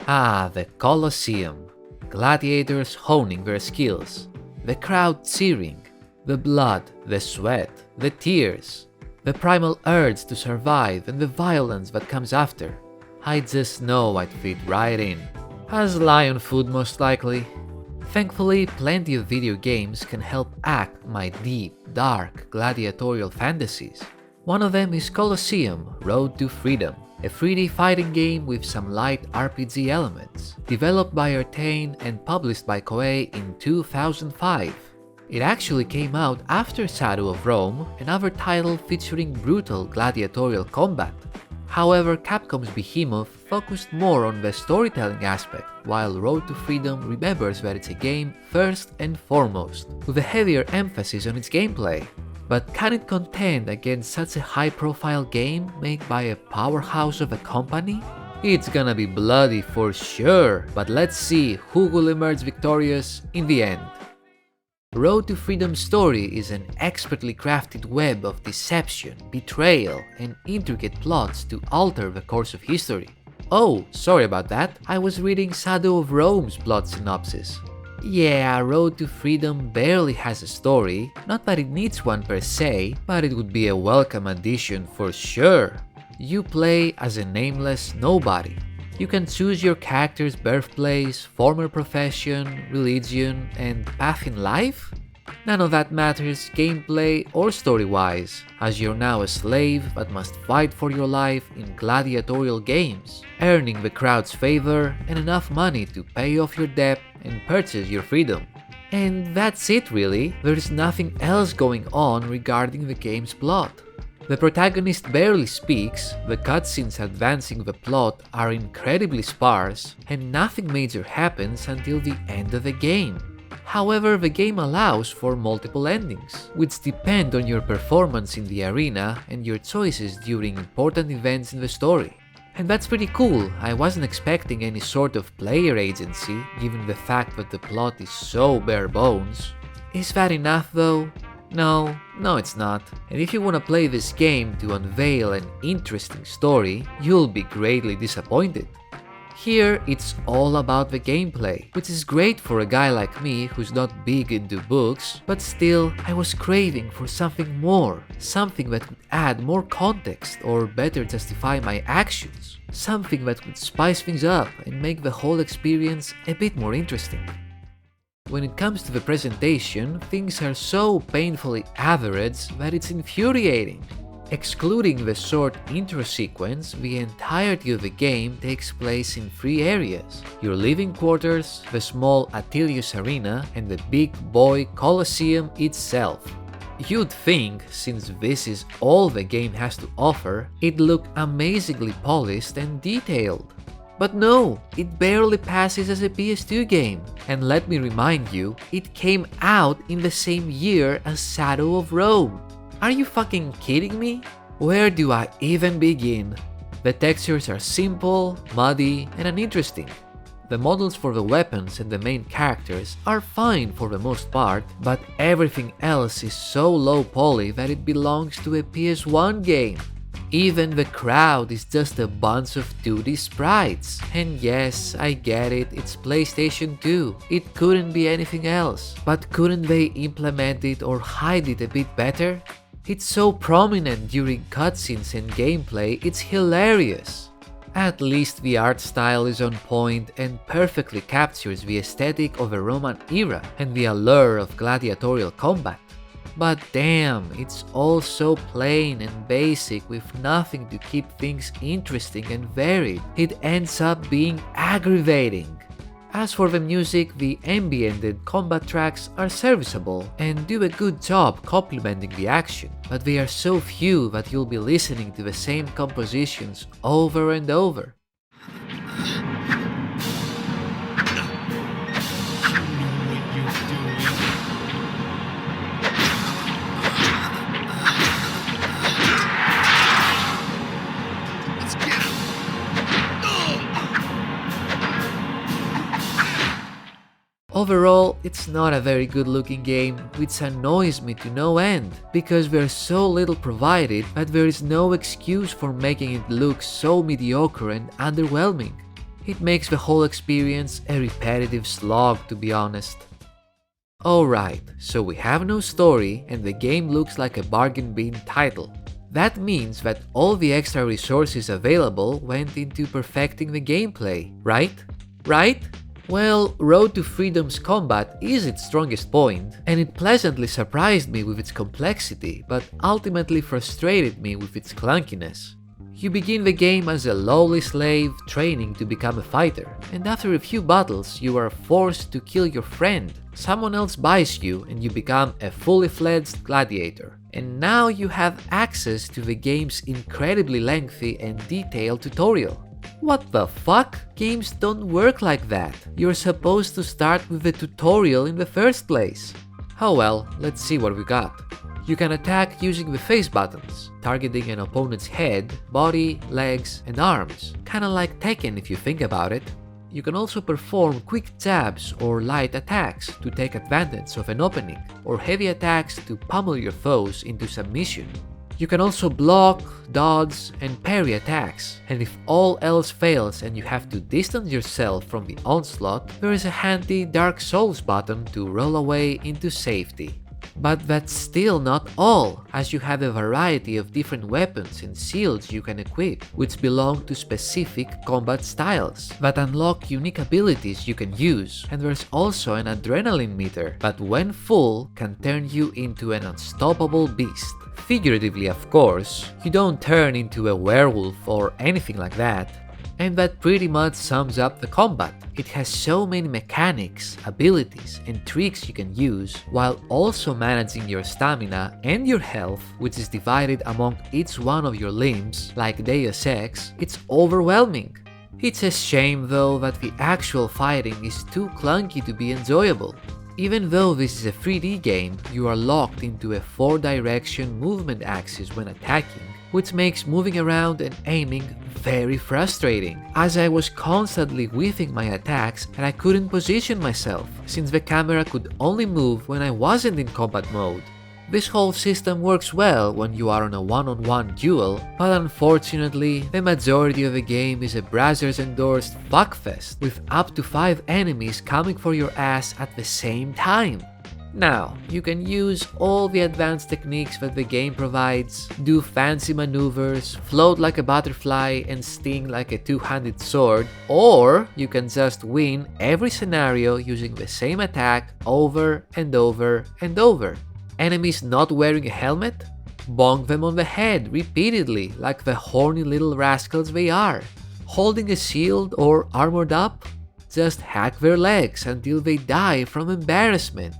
Ah, the Colosseum. Gladiators honing their skills. The crowd cheering. The blood, the sweat, the tears. The primal urge to survive and the violence that comes after. I just know I'd fit right in. As lion food most likely. Thankfully, plenty of video games can help act my deep, dark, gladiatorial fantasies. One of them is Colosseum: Road to Freedom, a 3D fighting game with some light RPG elements, developed by Artane and published by Koei in 2005. It actually came out after Shadow of Rome, another title featuring brutal gladiatorial combat. However, Capcom's behemoth focused more on the storytelling aspect, while Road to Freedom remembers that it's a game first and foremost, with a heavier emphasis on its gameplay. But can it contend against such a high-profile game made by a powerhouse of a company? It's gonna be bloody for sure, but let's see who will emerge victorious in the end. Road to Freedom's story is an expertly crafted web of deception, betrayal, and intricate plots to alter the course of history. Oh, sorry about that, I was reading Shadow of Rome's plot synopsis. Yeah, Road to Freedom barely has a story, not that it needs one per se, but it would be a welcome addition for sure. You play as a nameless nobody. You can choose your character's birthplace, former profession, religion, and path in life? None of that matters gameplay or story-wise, as you're now a slave but must fight for your life in gladiatorial games, earning the crowd's favor and enough money to pay off your debt and purchase your freedom. And that's it really, there's nothing else going on regarding the game's plot. The protagonist barely speaks, the cutscenes advancing the plot are incredibly sparse, and nothing major happens until the end of the game. However, the game allows for multiple endings, which depend on your performance in the arena and your choices during important events in the story. And that's pretty cool, I wasn't expecting any sort of player agency, given the fact that the plot is so bare bones. Is that enough though? No, it's not. And if you wanna play this game to unveil an interesting story, you'll be greatly disappointed. Here, it's all about the gameplay, which is great for a guy like me who's not big into books, but still, I was craving for something more, something that could add more context or better justify my actions, something that could spice things up and make the whole experience a bit more interesting. When it comes to the presentation, things are so painfully average that it's infuriating. Excluding the short intro sequence, the entirety of the game takes place in 3 areas: your living quarters, the small Atelius arena, and the big boy Colosseum itself. You'd think, since this is all the game has to offer, it'd look amazingly polished and detailed. But no, it barely passes as a PS2 game. And let me remind you, it came out in the same year as Shadow of Rome. Are you fucking kidding me? Where do I even begin? The textures are simple, muddy, and uninteresting. The models for the weapons and the main characters are fine for the most part, but everything else is so low poly that it belongs to a PS1 game. Even the crowd is just a bunch of 2D sprites. And yes, I get it, it's PlayStation 2. It couldn't be anything else. But couldn't they implement it or hide it a bit better? It's so prominent during cutscenes and gameplay, it's hilarious. At least the art style is on point and perfectly captures the aesthetic of a Roman era and the allure of gladiatorial combat. But damn, it's all so plain and basic with nothing to keep things interesting and varied. It ends up being aggravating. As for the music, the ambiented combat tracks are serviceable and do a good job complementing the action, but they are so few that you'll be listening to the same compositions over and over. Overall, it's not a very good looking game, which annoys me to no end, because there's so little provided that there is no excuse for making it look so mediocre and underwhelming. It makes the whole experience a repetitive slog, to be honest. Alright, so we have no story and the game looks like a bargain bin title. That means that all the extra resources available went into perfecting the gameplay, right? Right? Well, Road to Freedom's combat is its strongest point, and it pleasantly surprised me with its complexity, but ultimately frustrated me with its clunkiness. You begin the game as a lowly slave training to become a fighter, and after a few battles you are forced to kill your friend. Someone else buys you and you become a fully fledged gladiator. And now you have access to the game's incredibly lengthy and detailed tutorial. What the fuck? Games don't work like that. You're supposed to start with the tutorial in the first place. Oh well, let's see what we got. You can attack using the face buttons, targeting an opponent's head, body, legs, and arms, kinda like Tekken if you think about it. You can also perform quick jabs or light attacks to take advantage of an opening, or heavy attacks to pummel your foes into submission. You can also block, dodge, and parry attacks, and if all else fails and you have to distance yourself from the onslaught, there is a handy Dark Souls button to roll away into safety. But that's still not all, as you have a variety of different weapons and shields you can equip, which belong to specific combat styles that unlock unique abilities you can use, and there's also an adrenaline meter that when full can turn you into an unstoppable beast. Figuratively, of course, you don't turn into a werewolf or anything like that. And that pretty much sums up the combat. It has so many mechanics, abilities, and tricks you can use, while also managing your stamina and your health, which is divided among each one of your limbs, like Deus Ex. It's overwhelming. It's a shame though that the actual fighting is too clunky to be enjoyable. Even though this is a 3D game, you are locked into a 4-direction movement axis when attacking, which makes moving around and aiming very frustrating, as I was constantly whiffing my attacks and I couldn't position myself, since the camera could only move when I wasn't in combat mode. This whole system works well when you are on a one-on-one duel, but unfortunately, the majority of the game is a Brazzers-endorsed fuckfest, with up to 5 enemies coming for your ass at the same time. Now, you can use all the advanced techniques that the game provides, do fancy maneuvers, float like a butterfly and sting like a two-handed sword, or you can just win every scenario using the same attack over and over and over. Enemies not wearing a helmet? Bonk them on the head repeatedly like the horny little rascals they are. Holding a shield or armored up? Just hack their legs until they die from embarrassment.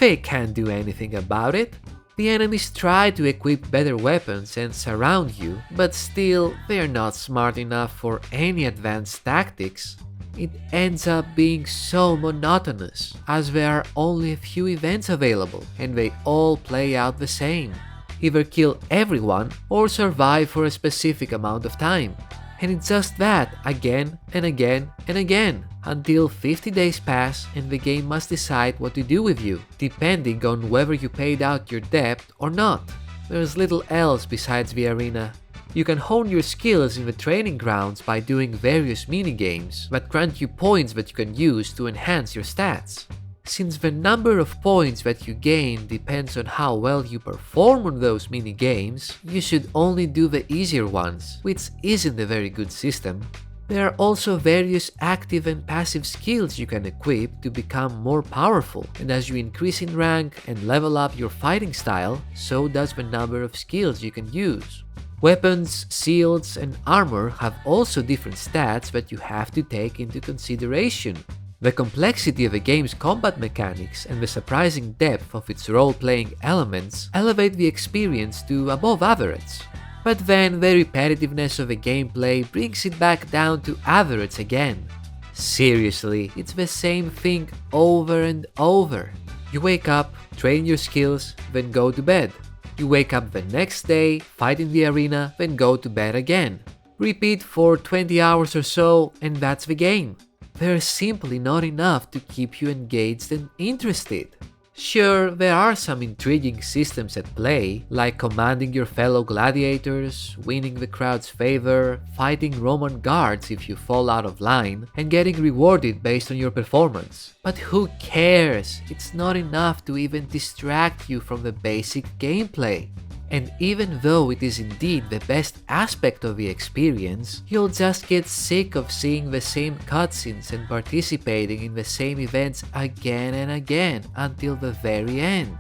They can't do anything about it. The enemies try to equip better weapons and surround you, but still they're not smart enough for any advanced tactics. It ends up being so monotonous, as there are only a few events available and they all play out the same. Either kill everyone or survive for a specific amount of time. And it's just that again and again and again, until 50 days pass and the game must decide what to do with you, depending on whether you paid out your debt or not. There's little else besides the arena. You can hone your skills in the training grounds by doing various minigames that grant you points that you can use to enhance your stats. Since the number of points that you gain depends on how well you perform on those minigames, you should only do the easier ones, which isn't a very good system. There are also various active and passive skills you can equip to become more powerful, and as you increase in rank and level up your fighting style, so does the number of skills you can use. Weapons, shields, and armor have also different stats that you have to take into consideration. The complexity of the game's combat mechanics and the surprising depth of its role-playing elements elevate the experience to above average. But then the repetitiveness of the gameplay brings it back down to average again. Seriously, it's the same thing over and over. You wake up, train your skills, then go to bed. You wake up the next day, fight in the arena, then go to bed again. Repeat for 20 hours or so, and that's the game. There's simply not enough to keep you engaged and interested. Sure, there are some intriguing systems at play, like commanding your fellow gladiators, winning the crowd's favor, fighting Roman guards if you fall out of line, and getting rewarded based on your performance. But who cares? It's not enough to even distract you from the basic gameplay. And even though it is indeed the best aspect of the experience, you'll just get sick of seeing the same cutscenes and participating in the same events again and again until the very end.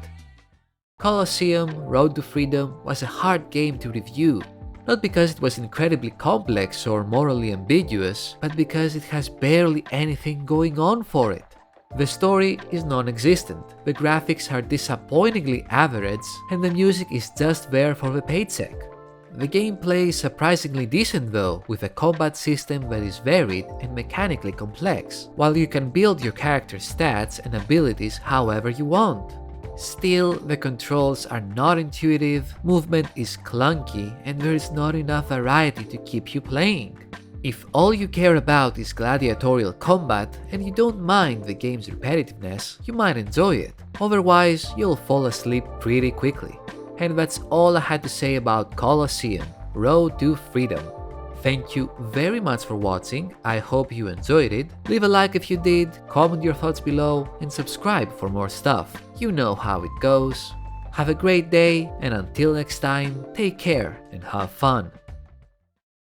Colosseum: Road to Freedom was a hard game to review, not because it was incredibly complex or morally ambiguous, but because it has barely anything going on for it. The story is non-existent, the graphics are disappointingly average, and the music is just there for the paycheck. The gameplay is surprisingly decent though, with a combat system that is varied and mechanically complex, while you can build your character's stats and abilities however you want. Still, the controls are not intuitive, movement is clunky, and there is not enough variety to keep you playing. If all you care about is gladiatorial combat and you don't mind the game's repetitiveness, you might enjoy it. Otherwise, you'll fall asleep pretty quickly. And that's all I had to say about Colosseum: Road to Freedom. Thank you very much for watching, I hope you enjoyed it. Leave a like if you did, comment your thoughts below, and subscribe for more stuff. You know how it goes. Have a great day, and until next time, take care and have fun.